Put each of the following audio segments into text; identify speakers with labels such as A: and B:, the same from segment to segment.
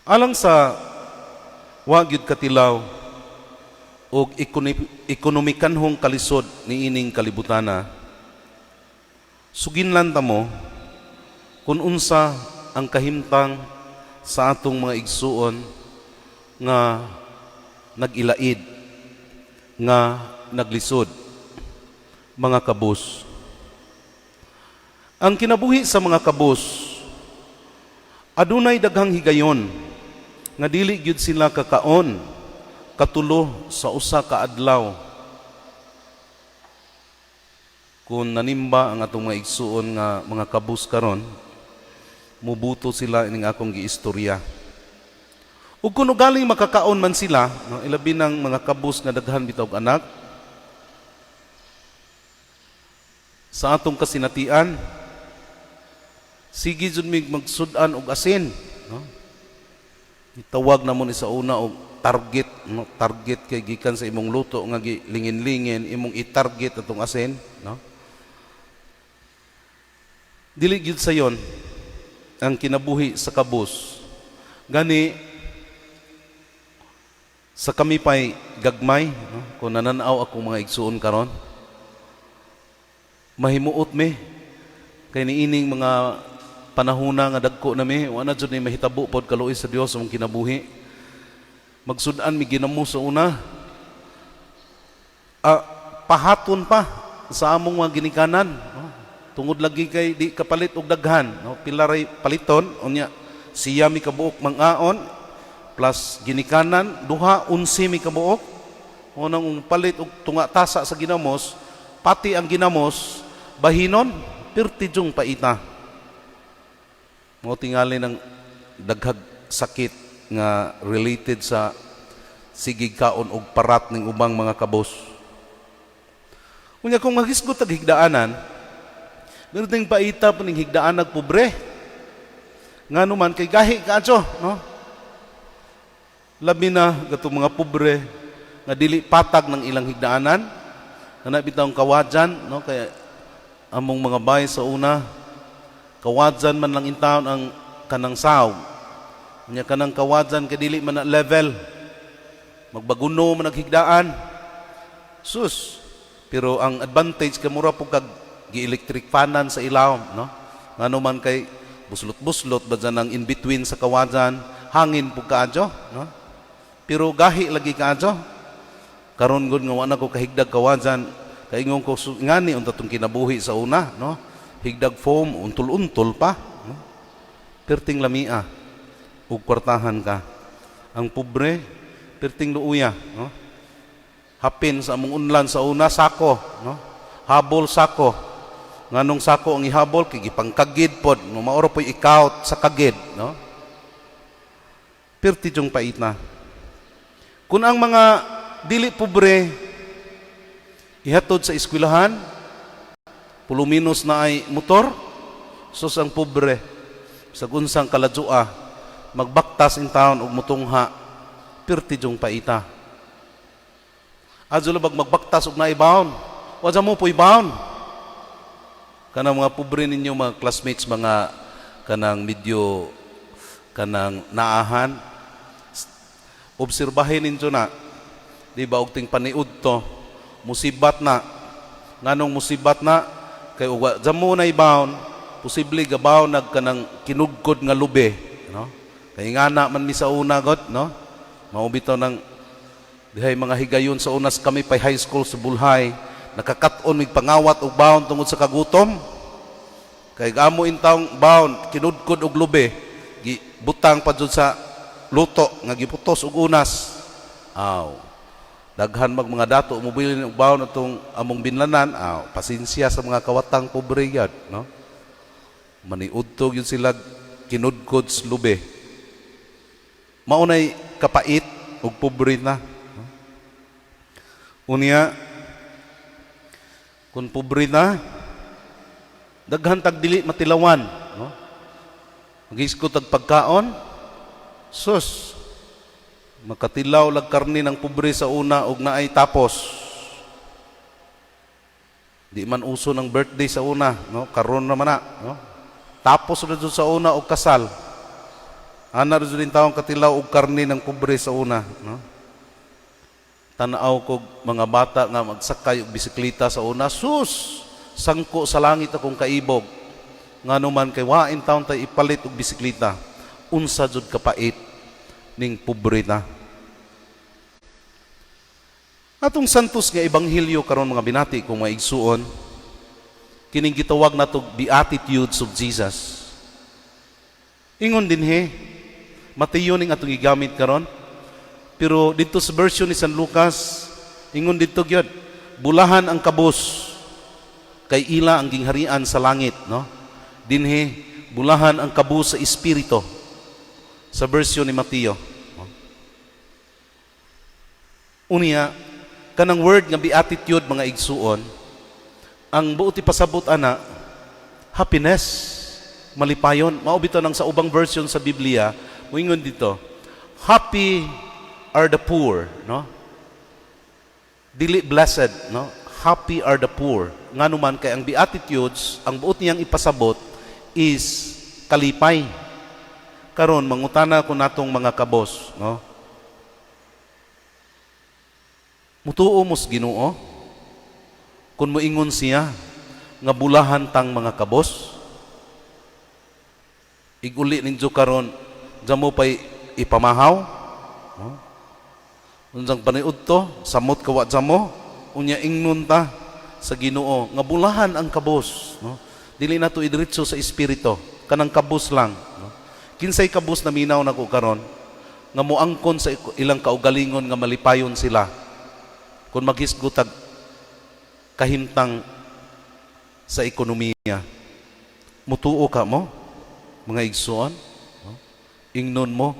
A: Alang sa wa gyud katilaw og ekonomikanhong kalisod ni ining kalibutana, suginlan ta mo kung unsa ang kahimtang sa atong mga igsuon nga nagilaid, nga naglisod, mga kabus. Ang kinabuhi sa mga kabus, adunay daghang higayon nga dili gyud sila kakaon katulo sa usa ka adlaw. Kung nanimba ang atong mga igsuon nga mga kabus karon, mubuto sila ining akong giistorya. Ug kung galing makakaon man sila, no, ilabi ng mga kabus nga daghan bitaw anak, sa atong kasinatian, sige jud mig magsud-an og asin, no? Itawag namon isa una og target, no? Target kay gikan sa imong luto nga gilingin-lingin, imong i-target atong asin, no? Dili gyud sayon ang kinabuhi sa kabus. Gani sa kami pay gagmay, no? Kung nananaw akong mga igsuon karon, mahimuot mi kay niining mga panahuna nga dagko nami, wa na jud ni mahitabo pod kaluoy sa Dios ang kinabuhi. Magsud-an mi ginamo sa una, pahaton pa sa among mga ginikanan, no? Tungod lagi kay di kapalit og daghan, no? Pilaray paliton unya siya mi kabuok mangaon plus ginikanan duha 11 mi kabuok. Unang palit og tunga tasa sa ginamos, pati ang ginamos bahinon pirtijong paita. Mo tingali ng daghag sakit nga related sa sigig kaon og parat ning ubang mga kabos. Unya kung maghisgot ang higdaanan, meron ding paita pa ning higdaan nagpobre. Ngano man kay gahi kaadto, no? Labi na gatong mga pobre nga dili patag ng ilang higdaanan, kana bitawng kawadyan, no? Kaya among mga bahay sa una, kawadyan man lang intawon ang kanang saw. Nya kanang kawadyan kadili man na level. Magbaguno man naghigdaan. Sus. Pero ang advantage kamura po kag gi-electric fanan sa ilaw, no? Ngano man kay buslot-buslot ba dyan ang in between sa kawadyan, hangin po kaadyo, no? Pero gahi lagi kaadyo. Karon gud nga wa na ko kahigdag kawadyan, kaingon ko ngani unta tong kinabuhi sa una, no? Higdag foam, untol-untol pa, no? Perting lamia ug kwartahan ka. Ang pobre perting luuya, no? Hapin sa among unlan sa una sako, no? Habol sako. Nganong sako ang ihabol kay gipangkagid pod, no? Maoro po'y ikaut sa kagid, no? Perti jong paita. Kung ang mga dili pobre ihatod sa eskwelahan, puluminos na ay motor, sus ang pobre sa gunsang kaladua magbaktas in town og motungha, perti jong paita. Adyo labag magbaktas og naibawon, wadya mo po ibawon. Kanang mga pobre ninyo, mga classmates, mga kanang medyo kanang naahan, obserbahin ninyo na, di ba, og ting paniud to, musibat na. Nganong musibat na, kay uwa, dyan mo na ibawon, posible gabawon nagkanang kinugkod nga lube, no? Kay nga na man mi sa una god, no? Maubito ng dihay mga higayon sa unas kami pay high school sa Bulhay, nakakaton mig pangawat og bawon tungod sa kagutom. Kay gamo intawng bawon kinudkod og lube, gibutang pa jud sa luto nga giputos og unas. Aw. Daghan mag mga dato mobilin og bawon atong among binlanan. Aw, pasensya sa mga kawatang pobre yad, no? Maniudto yun sila kinudkod sa lube. Maunay kapait og pobre na. Unya, kung pobre na, daghan tag dili matilawan, no? Mag-iskot tag pagkaon, sus, makatilaw lag karni ng pobre sa una og naay tapos. Di man uso ng birthday sa una, no? Karon naman na, no? Tapos na dun sa una og kasal. Ana rin din taong katilaw og karne ng pobre sa una, no? Tanaw ko mga bata nga magsakay og bisikleta sa una, sus, sangko sa langit akong kaibog. Ngano man kay wain taon tay ipalit og bisikleta. Unsa jud kapait ning pobre ta. Atong santos nga ebanghelyo karon mga binati kung maigsuon, kining gitawag nato beatitudes of Jesus. Ingon dinhi, Mateo ning atong gigamit karon. Pero dito sa version ni San Lucas, ingon dito gyud, bulahan ang kabus kay ila ang gingharian sa langit, no? Dinhi, bulahan ang kabus sa espiritu. Sa version ni Mateo. Unya, kanang word nga beatitude mga igsuon, ang buot ipasabot ana, happiness, malipayon. Mao bitaw nang sa ubang version sa Biblia, moingon dito, happy are the poor, no? Dili blessed, no? Happy are the poor. Nganuman kay ang beatitudes, ang buot niyang ipasabot is kalipay. Karon mangutana ko natong mga kabos, no? Mutuo mos Ginoo kun moingon siya nga bulahan tang mga kabos. Iguli ninyo karon jamo pay ipamahaw, no? Unsang paniud to, samot kawa jamo, unya ingnon ta sa Ginoo nga bulahan ang kabos, no? Dili na to idiretso sa espiritu, kanang kabos lang, no? Kinsay kabos na minaw nako karon nga moangkon sa ilang kaugalingon nga malipayon sila kung maghisgutag kahimtang sa ekonomiya. Mutuo ka mo mga igsuon, no? Ingnon mo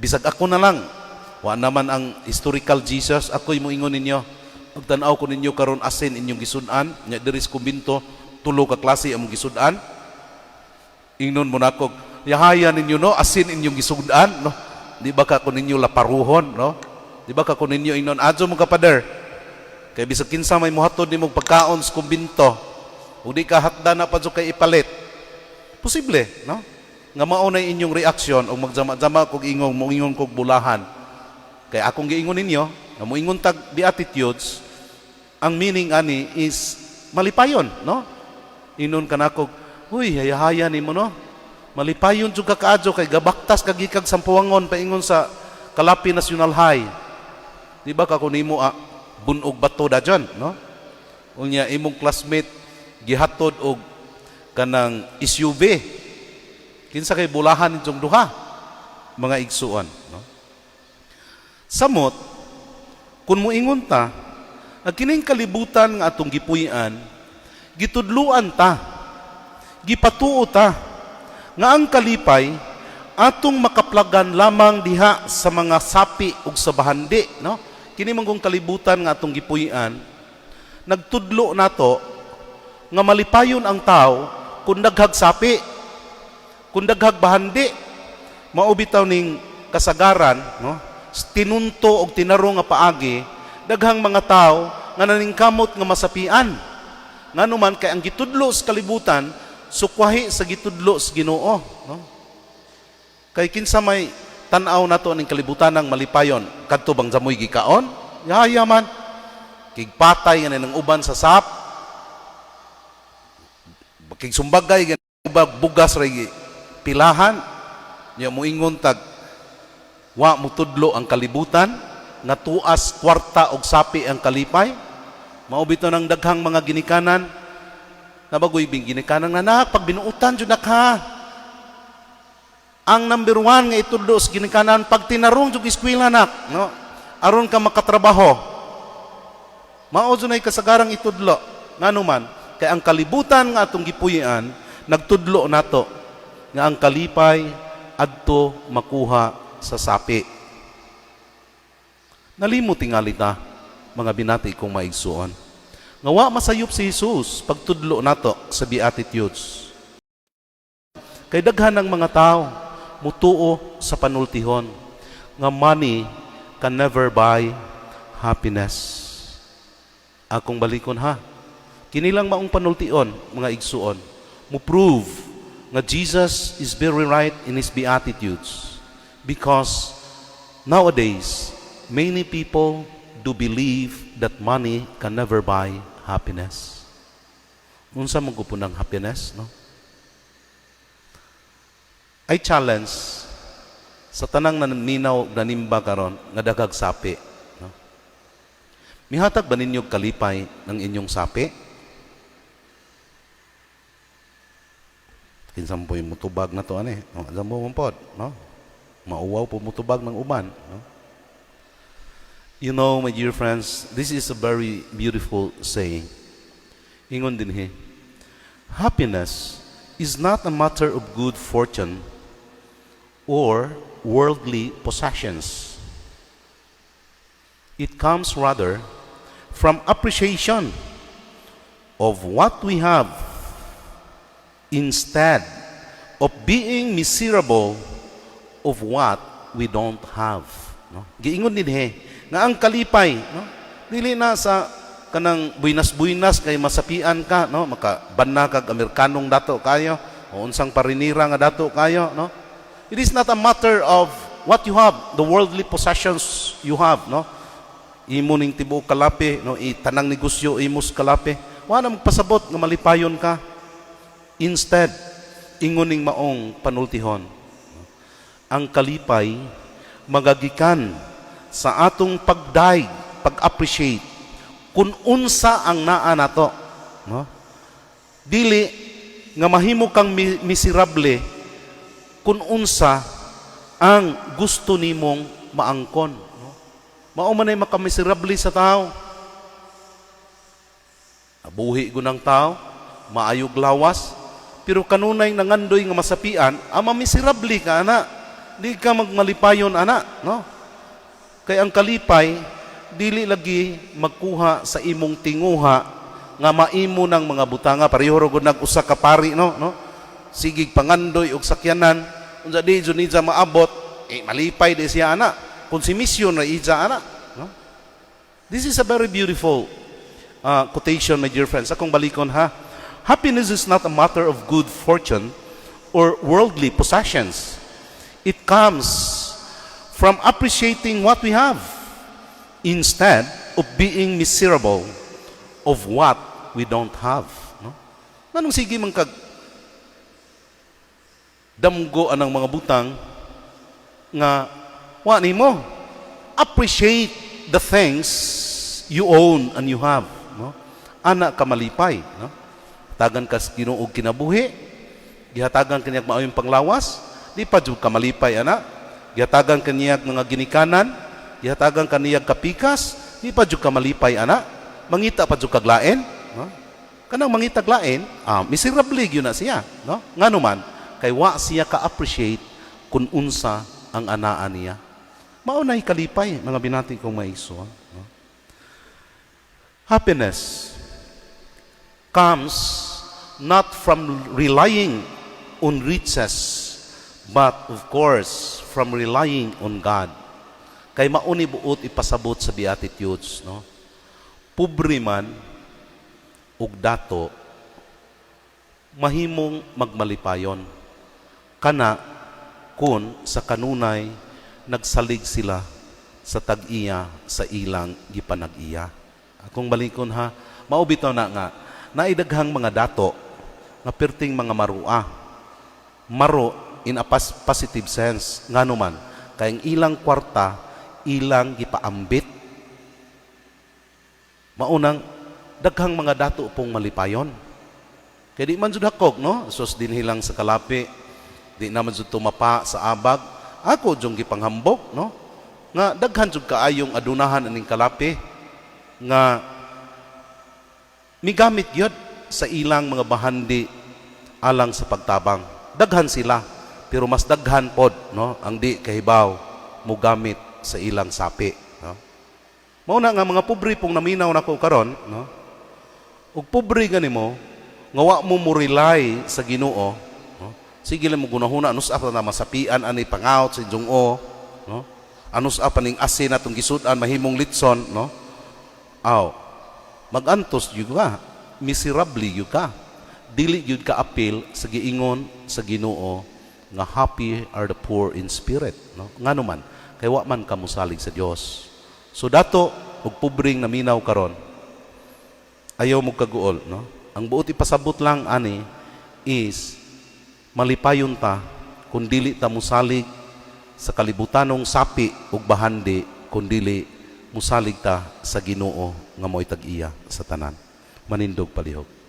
A: bisag ako na lang wa naman ang historical Jesus, ako'y moingon ninyo pagtanaw ko ninyo karon asin inyong gisud-an nya diri sa kumbinto tulo ka klase among gisud-an. Ingnon mo nako yahaya ninyo, no, asin inyong gisugdan, no? Di ba ka ko ninyo laparuhon, no? Di ba ka ko ninyo ingnon adto mo kapader kay bisag kinsa may mohatod nimo pagkaon sa kumbinto ug di ka hatda na padto kay ipalit, posible, no, nga mao na inyong reaksyon o magjama-jama kog ingong moingon kog bulahan. Kay akong giingon ninyo nga moingon tag beatitudes, ang meaning ani is malipayon, no? Inon kanako, huy hayahaya nimo, no? Malipayon jud ka kaadyo kay gabaktas kagikag sampuangon paingon sa Kalapi National High. Di ba ka kunimo bunog bato da dyan, no? Unya imong classmate gihatod og kanang SUV. Kinsa kay bulahan ninyong duha mga igsuon, no? Samot kun moingon ta ang kining kalibutan nga atong gipuy-an, gitudluan ta, gipatuo ta nga ang kalipay atong makaplagan lamang diha sa mga sapi ug sa bahandi, no? Kini manggong kalibutan nga atong gipuy-an, nagtudlo nato nga malipayon ang tao kun daghag sapi, kun daghag bahandi. Mao bitaw ning kasagaran, no? Tinunto og tinaro nga paagi daghang mga tao nga naningkamot nga masapian. Nganuman kay ang gitudlo sa kalibutan sukwahi sa gitudlo sa Ginoo, no? Kay kinsa may tan-aw nato ning kalibutan ng malipayon kadto bang jamoy gikaon, yaya man kig patay nga nang uban sa sap, kig sumbagay ubag bugas ray pilahan, nya moingon tag wa mutudlo ang kalibutan nga tuas kwarta og sapi ang kalipay. Mao bitaw nang daghang mga ginikanan nabagoy bing ginikanan nanak pag binuutan jud ka. Ang number 1 nga itudlo sa ginikanan pag tinarong jud eskwela nak, no? Aron ka makatrabaho. Mao jud nay kasagarang itudlo. Nganuman kay ang kalibutan nga atong gipuy-an nagtudlo nato nga ang kalipay adto makuha sa sapi. Nalimot tingali ta mga binati kong maigsuon nga wa masayop si Jesus pagtudlo nato sa beatitudes. Kay daghan ng mga tao mutuo sa panultihon nga money can never buy happiness. Akong balikon ha, kinilang maong panultion mga igsuon mo prove nga Jesus is very right in his beatitudes, because nowadays many people do believe that money can never buy happiness. Unsa man gud ng happiness, no? I challenge sa tanang naninaw nanimba karon nga daghag sapi, no? Mihatag ba ninyo kalipay ng inyong sapi? Kinsa po yung mutubag na to ani? No, alam mo man pod, no? Mauwaw po mutubag ng uban, no? You know, my dear friends, this is a very beautiful saying. Ingon din he. Happiness is not a matter of good fortune or worldly possessions. It comes rather from appreciation of what we have instead of being miserable of what we don't have. No? Giingon din he, nga ang kalipay, no? Dili na sa kanang buinas-buinas kay masapian ka, no? Makabanna kag Amerikanong dato kayo, o unsang parinira nga dato kayo, no? It is not a matter of what you have, the worldly possessions you have, no? Imo ning tibuok kalapi, no? Tanang negosyo imos kalapi. Wa na magpasabot nga malipayon ka. Instead, ingon ning maong panultihon. Ang kalipay magagikan sa atong pagdaig, pag-appreciate kung unsa ang naa nato, no? Dili nga mahimo kang miserable kung unsa ang gusto nimong maangkon, no? Mao man ay makamiserable sa tao. Abuhi gunang tao, maayog lawas, pero kanunay nangandoy nga masapian, mamiserable ka ana. Di ka magmalipayon ana, no? Kaya ang kalipay dili lagi magkuha sa imong tinguha nga maimo ng mga butanga. Pareho ro gud nag-usa ka pari, no? Sigig pangandoy og sakyanan, unsa di jud niya maabot, malipay di siya ana. Kung si misyon na ija ana, no? This is a very beautiful quotation, my dear friends. Akong balikon ha. Happiness is not a matter of good fortune or worldly possessions. It comes from appreciating what we have instead of being miserable of what we don't have, no? Manong sige man kag damgo anang mga butang nga wa nimo appreciate the things you own and you have, no? Ana ka malipay, no? Tagan ka sa Ginoo og kinabuhi, gihatagan kaniya maayong panglawas, di pa jud ka malipay ana. Gihatagan kaniya mga ginikanan, gihatagan kaniya kapikas, di pa jud ka malipay ana. Mangita pa jud kag lain, no? Kanang mangita lain, miserable gyud na siya, no? Nganuman kay wa siya ka appreciate kun unsa ang anaa niya. Mao nay kalipay, mga binati kong maiso, no? Happiness comes not from relying on riches, but of course from relying on God. Kay mauni buot ipasabot sa beatitudes, no? Pobre man ug dato mahimong magmalipayon kana kun sa kanunay nagsalig sila sa tag-iya sa ilang gipanag-iya. Akong balikon ha, mao bitaw na nga naidaghang mga dato nga perting mga marua. Maro in a positive sense, nganuman kay ang ilang kwarta ilang gipaambit. Maunang daghang mga dato pong malipayon. Kaya di man jud hakog, no? Sus din hilang sa kalapi, di naman jud tumapa sa abag. Ako jung gipanghambok, no? Nga daghan jud kaayong adunahan aning kalapi nga migamit gyud sa ilang mga bahandi alang sa pagtabang. Daghan sila, pero mas daghan pod, no? Ang di kahibaw mo gamit sa ilang sapi, no? Mao na nga mga pobre pong naminaw nako karon, no? Ug pobre ganimo nga wa mo rely sa Ginoo, no? Sige lang mo gunahuna anus apa na masapian ani pangaut sa Ginoo, no? Anus apa ning asin atong gisud-an mahimong litson, no? Aw, magantos jud ka, miserable jud ka. Dili jud ka apil sa giingon sa Ginoo nga happy are the poor in spirit, no? Ngano man kay wa man ka mosalig sa Dios. So dato og pobring naminaw karon, ayaw mo kaguol, no? Ang buot ipasabot lang ani is malipayon ta kung dili ta mosalig sa kalibutanong sapi ug bahandi, kung dili mosalig ta sa Ginoo nga mo'y tag-iya sa tanan. Manindog palihog.